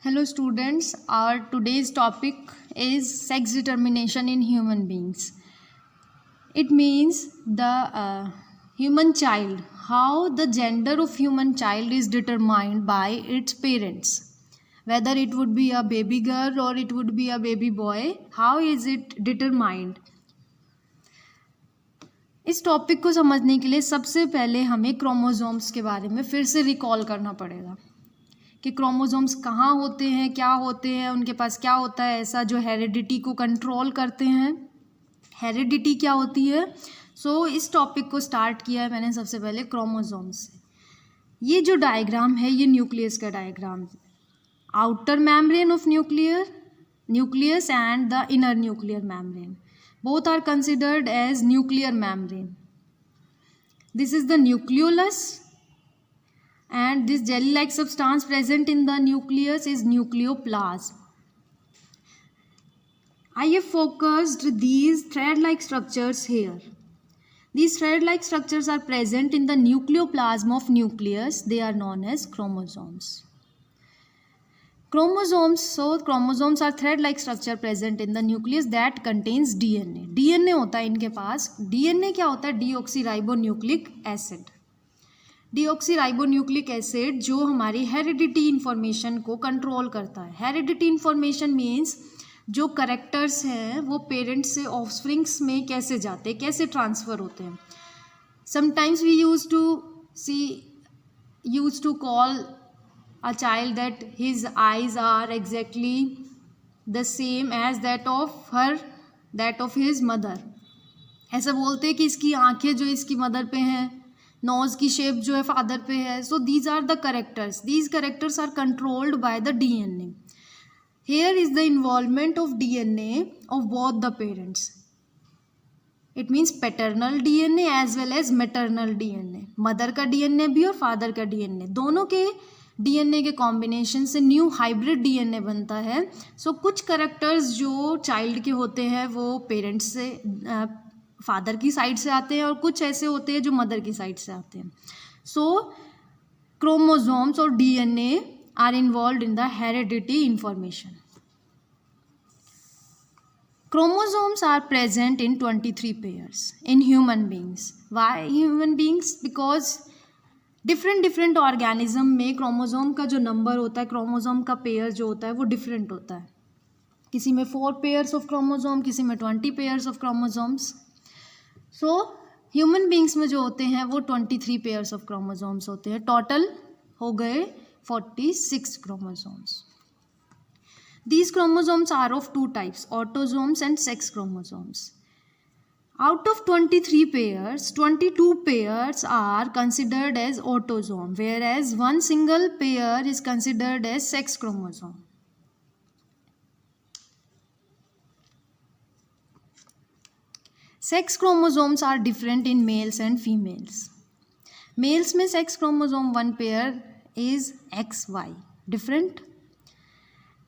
Hello students, our today's topic is sex determination in human beings. It means the human child, how the gender of human child is determined by its parents. Whether it would be a baby girl or it would be a baby boy, how is it determined? इस topic को समझने के लिए सबसे पहले हमें chromosomes के बारे में फिर से रिकॉल करना पड़ेगा कि क्रोमोसोम्स कहाँ होते हैं, क्या होते हैं, उनके पास क्या होता है ऐसा जो हेरिडिटी को कंट्रोल करते हैं। हेरिडिटी क्या होती है? इस टॉपिक को स्टार्ट किया है मैंने सबसे पहले क्रोमोसोम्स से। ये जो डायग्राम है ये न्यूक्लियस का डायग्राम है। Outer membrane of nucleus and the inner nuclear membrane, both are considered as nuclear membrane. This is the nucleolus, and this jelly-like substance present in the nucleus is nucleoplasm. I have focused these thread-like structures here. These thread-like structures are present in the nucleoplasm of nucleus. They are known as chromosomes. Chromosomes are thread-like structure present in the nucleus that contains DNA. DNA होता है इनके पास। DNA क्या होता है? Deoxyribonucleic acid. Deoxyribonucleic acid जो हमारी heredity information को control करता है। हेरिडिटी इन्फॉर्मेशन मीन्स जो करेक्टर्स हैं वो पेरेंट्स से ऑफस्प्रिंग्स में कैसे जाते हैं, कैसे ट्रांसफ़र होते हैं। Sometimes we use to call a child that his eyes are exactly the same as that of his mother. ऐसा बोलते हैं कि इसकी आंखें जो इसकी मदर पे हैं, नोज़ की शेप जो है फादर पे है. So these are the characters. These characters are controlled by the DNA. Here is the involvement of DNA of both the parents. It means paternal DNA as well as maternal DNA. Mother का DNA भी और father का DNA, दोनों के DNA के combination से new hybrid DNA बनता है। कुछ करेक्टर्स जो चाइल्ड के होते हैं वो पेरेंट्स से फादर की साइड से आते हैं और कुछ ऐसे होते हैं जो मदर की साइड से आते हैं। क्रोमोसोम्स और DNA are involved in the heredity information. Chromosomes are present in 23 pairs in human beings. Why human beings? Because different organism में क्रोमोसोम का जो नंबर होता है, क्रोमोसोम का पेयर जो होता है वो डिफरेंट होता है। किसी में 4 पेयर्स ऑफ क्रोमोसोम, किसी में 20 pairs of chromosomes. Human beings में जो होते हैं वो 23 पेयर्स ऑफ क्रोमोसोम्स होते हैं। टोटल हो गए 46 chromosomes. These chromosomes are of 2 types, autosomes and sex chromosomes. Out of 23 pairs, 22 pairs are considered as autosome, whereas one single pair is considered as sex chromosome. Sex chromosomes are different in males and females. Males में sex chromosome 1 pair is XY, different.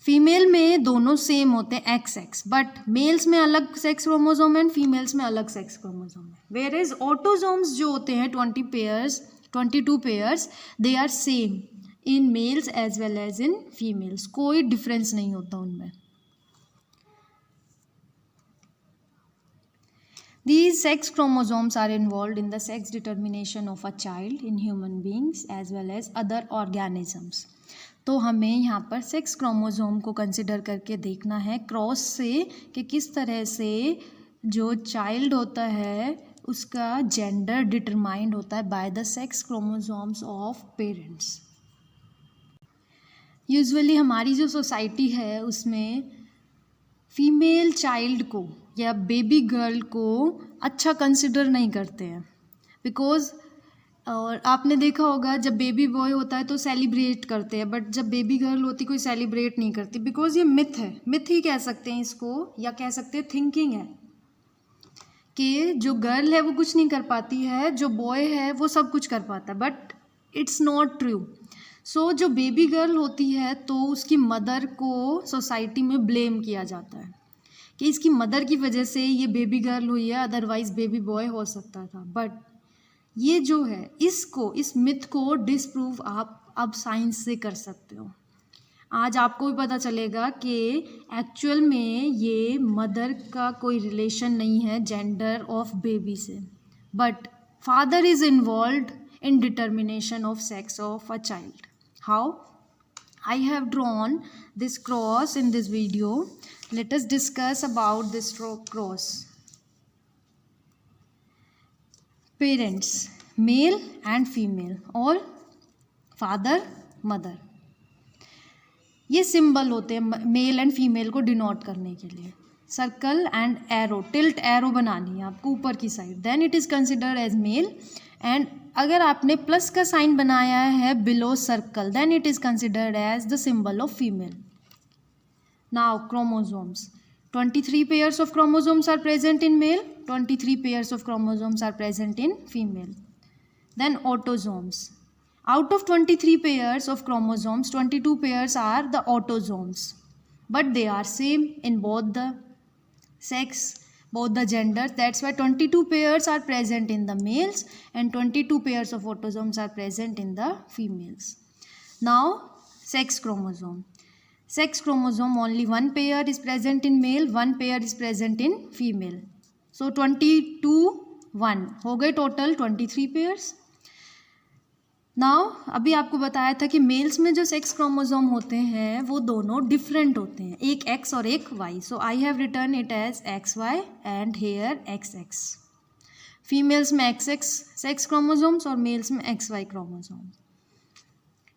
Female में दोनों same होते हैं XX, but mails में अलग sex chromosome and females में अलग sex chromosome है। वेयर एज ऑटोसोम्स जो होते हैं 22 pairs they are same in males as well as in females, कोई डिफरेंस नहीं होता उनमें। These sex chromosomes are involved in the sex determination of a child in human beings as well as other organisms. तो हमें यहाँ पर sex chromosome को consider करके देखना है क्रॉस से कि किस तरह से जो चाइल्ड होता है उसका जेंडर डिटरमाइंड होता है by the sex chromosomes of parents. Usually हमारी जो सोसाइटी है उसमें फीमेल चाइल्ड को या बेबी गर्ल को अच्छा कंसिडर नहीं करते हैं, बिकॉज और आपने देखा होगा जब बेबी बॉय होता है तो सेलिब्रेट करते हैं, बट जब बेबी गर्ल होती कोई सेलिब्रेट नहीं करती, बिकॉज ये मिथ है, मिथ ही कह सकते हैं इसको, या कह सकते हैं थिंकिंग है कि जो गर्ल है वो कुछ नहीं कर पाती है, जो बॉय है वो सब कुछ कर पाता है, बट इट्स नॉट ट्रू। जो बेबी गर्ल होती है तो उसकी मदर को सोसाइटी में ब्लेम किया जाता है कि इसकी मदर की वजह से ये बेबी गर्ल हुई है, अदरवाइज बेबी बॉय हो सकता था। बट ये जो है इस मिथ को डिसप्रूव आप अब साइंस से कर सकते हो। आज आपको भी पता चलेगा कि एक्चुअल में ये मदर का कोई रिलेशन नहीं है जेंडर ऑफ बेबी से, but father is involved in determination of sex of a child. How? I have drawn this cross in this video. Let us discuss about this cross. Parents, male and female, or father, mother. ये symbol होते हैं male and female को denote करने के लिए. Circle and arrow, tilt arrow बनानी है आपको ऊपर की side, then it is considered as male. And अगर आपने प्लस का साइन बनाया है below circle, then it is considered as the symbol of female. Now chromosomes, 23 pairs of chromosomes are present in male, 23 pairs of chromosomes are present in female. Then autosomes. Out of 23 pairs of chromosomes, 22 pairs are the autosomes, but they are same in both the sex, both the genders. That's why 22 pairs are present in the males and 22 pairs of autosomes are present in the females. Now sex chromosome. Sex chromosome, only one pair is present in male, one pair is present in female. So 22 1 हो गए total 23 pairs. Now अभी आपको बताया था कि mails में जो sex chromosome होते हैं वो दोनों डिफरेंट होते हैं, एक एक्स और एक Y. So I have return it as X Y and here X X. Females में एक्स एक्स सेक्स क्रोमोसोम्स और मेल्स में X Y chromosome.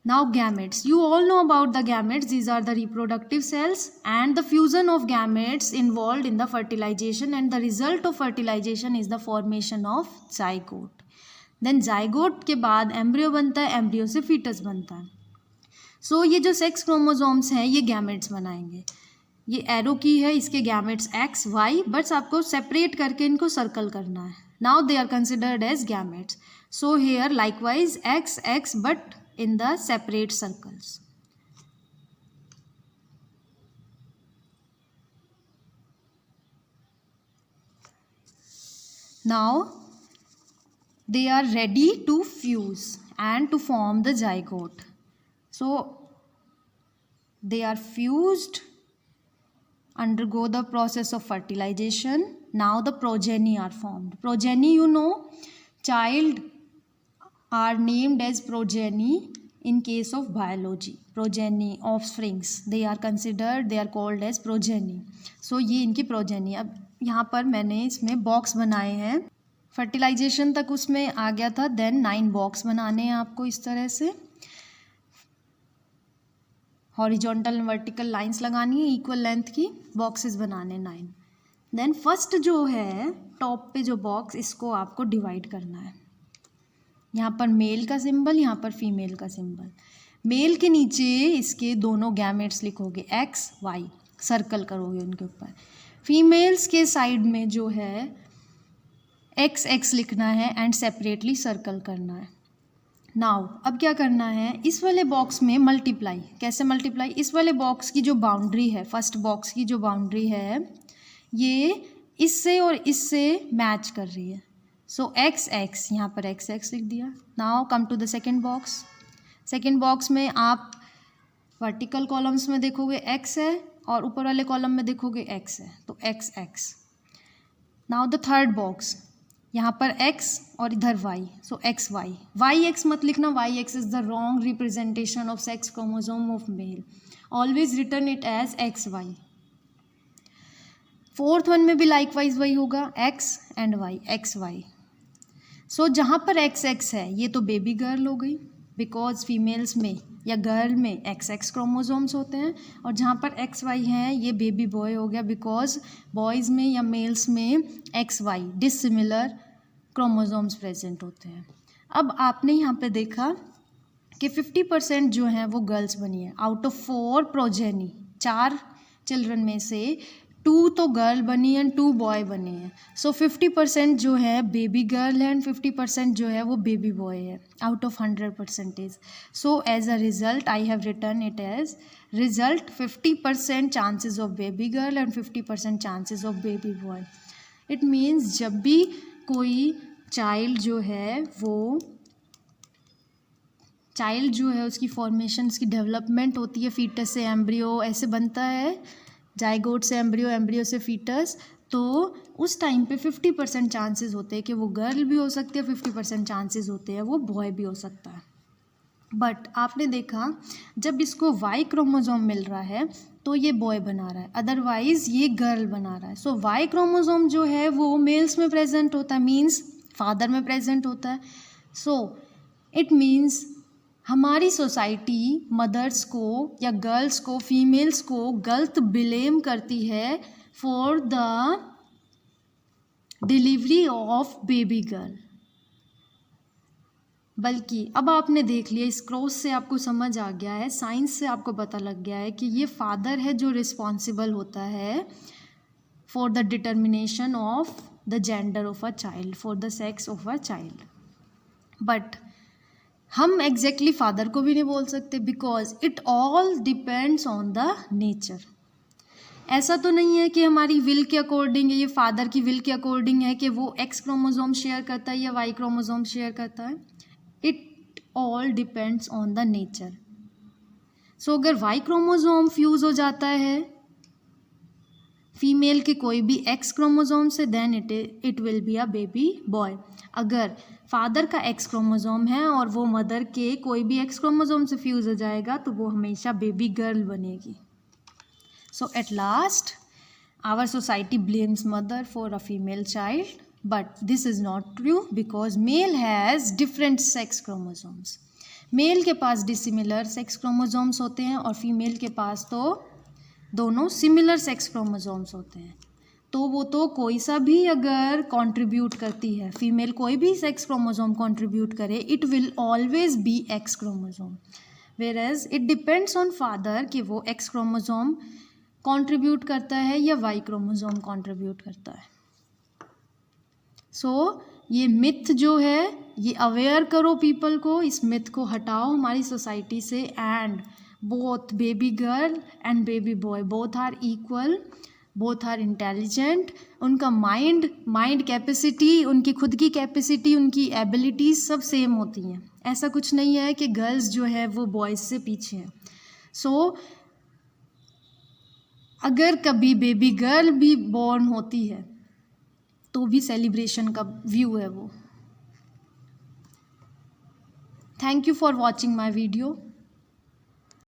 Now gametes, you all know about the gametes. These are the reproductive cells and the fusion of gametes involve in the fertilization and the result of fertilization is the formation of zygote. Then zygote के बाद embryo बनता है, embryo से foetus बनता है. सो ये जो sex chromosomes हैं ये गैमेट्स बनाएंगे. ये एरो की है, इसके गैमेट्स एक्स वाई, बस आपको सेपरेट करके इनको सर्कल करना है. Now they are considered as gametes. So here likewise X X but in the separate circles. Now they are ready to fuse and to form the zygote. So they are fused, undergo the process of fertilization. Now the progeny are formed. Progeny, you know, child are named as progeny in case of biology. Progeny, offsprings, they are considered, they are called as progeny. So ये इनकी progeny. अब यहाँ पर मैंने इसमें box बनाए हैं, fertilisation तक उसमें आ गया था. देन 9 बॉक्स बनाने हैं आपको इस तरह से, हॉरिजॉन्टल वर्टिकल लाइंस लगानी है इक्वल लेंथ की, बॉक्सेस बनाने 9. देन फर्स्ट जो है टॉप पे जो बॉक्स, इसको आपको डिवाइड करना है. यहाँ पर मेल का सिंबल, यहाँ पर फीमेल का सिंबल. मेल के नीचे इसके दोनों गैमेट्स लिखोगे एक्स वाई, सर्कल करोगे उनके ऊपर. फीमेल्स के साइड में जो है एक्स एक्स लिखना है एंड सेपरेटली सर्कल करना है. नाउ अब क्या करना है, इस वाले बॉक्स में मल्टीप्लाई. कैसे मल्टीप्लाई, इस वाले बॉक्स की जो बाउंड्री है, फर्स्ट बॉक्स की जो बाउंड्री है, ये इससे और इससे मैच कर रही है. सो एक्स एक्स, यहाँ पर एक्स एक्स लिख दिया. Now come to the second box. Second box में आप वर्टिकल कॉलम्स में देखोगे एक्स है और ऊपर वाले कॉलम में देखोगे एक्स है, तो X X. Now the third box, यहाँ पर x और इधर y, so X Y. Y X मत लिखना, Y X is the wrong representation of sex chromosome of male. Always return it as X Y. Fourth one में भी likewise वही होगा, x and y, X Y. So जहाँ पर x x है ये तो बेबी गर्ल हो गई, बिकॉज फीमेल्स में या गर्ल में एक्स एक्स क्रोमोसोम्स होते हैं, और जहाँ पर एक्स वाई हैं ये बेबी बॉय हो गया, बिकॉज बॉयज़ में या मेल्स में X Y dissimilar chromosomes present होते हैं. अब आपने यहाँ पे देखा कि 50% जो हैं वो गर्ल्स बनी है. आउट ऑफ 4 प्रोजेनी, 4 चिल्ड्रन में से 2 तो गर्ल बनी एंड 2 बॉय बने हैं. सो 50% जो है बेबी गर्ल है एंड 50% जो है वो बेबी बॉय है out of 100%. So as a result I have return it as result 50% chances of baby girl and 50% chances of baby boy. It means जब भी कोई चाइल्ड जो है वो चाइल्ड जो है उसकी फॉर्मेशन, उसकी डेवलपमेंट होती है, फीटस से एम्ब्रियो ऐसे बनता है, जाइगोट से एम्ब्रियो, एम्ब्रियो से फीटस। तो उस टाइम पे 50% चांसेस होते हैं कि वो गर्ल भी हो सकती है, 50% चांसेस होते हैं वो बॉय भी हो सकता है। बट आपने देखा जब इसको वाई क्रोमोसोम मिल रहा है तो ये बॉय बना रहा है, अदरवाइज ये गर्ल बना रहा है। सो वाई क्रोमोसोम जो है वो मेल्स में प्रेजेंट होता है, मीन्स फादर में प्रेजेंट होता है। सो इट मीन्स हमारी सोसाइटी मदर्स को या गर्ल्स को, फीमेल्स को गलत ब्लेम करती है for the delivery of baby girl. बल्कि अब आपने देख लिया, इस क्रॉस से आपको समझ आ गया है, साइंस से आपको पता लग गया है कि ये फादर है जो रिस्पॉन्सिबल होता है for the determination of the gender of a child, for the sex of a child. But हम एग्जैक्टली फादर को भी नहीं बोल सकते, because it all depends on the nature. ऐसा तो नहीं है कि हमारी विल के अकॉर्डिंग, ये फादर की विल के अकॉर्डिंग है कि वो एक्स क्रोमोसोम शेयर करता है या वाई क्रोमोसोम शेयर करता है। It all depends on the nature. So अगर वाई क्रोमोसोम फ्यूज हो जाता है फीमेल के कोई भी एक्स क्रोमोसोम से, then it will be a baby boy. अगर फादर का एक्स क्रोमोसोम है और वो मदर के कोई भी एक्स क्रोमोसोम से फ्यूज हो जाएगा तो वो हमेशा बेबी गर्ल बनेगी। So at last our society blames mother for a female child, but this is not true because male has different sex chromosomes. Male के पास डिसिमिलर सेक्स क्रोमोसोम्स होते हैं और फीमेल के पास तो दोनों सिमिलर सेक्स क्रोमोसोम्स होते हैं। तो वो तो कोई सा भी अगर कंट्रीब्यूट करती है, फीमेल कोई भी सेक्स क्रोमोसोम कंट्रीब्यूट करे, it will always be X chromosome, whereas it depends on father कि वो एक्स क्रोमोसोम कंट्रीब्यूट करता है या वाई क्रोमोसोम कंट्रीब्यूट करता है। सो ये मिथ जो है ये अवेयर करो पीपल को, इस मिथ को हटाओ हमारी सोसाइटी से। And both baby girl and baby boy both are equal, both are intelligent. उनका माइंड कैपेसिटी, उनकी खुद की कैपेसिटी, उनकी एबिलिटीज सब सेम होती हैं। ऐसा कुछ नहीं है कि गर्ल्स जो है वो बॉयज़ से पीछे हैं। सो अगर कभी बेबी गर्ल भी बॉर्न होती है तो भी सेलिब्रेशन का व्यू है वो। Thank you for watching my video.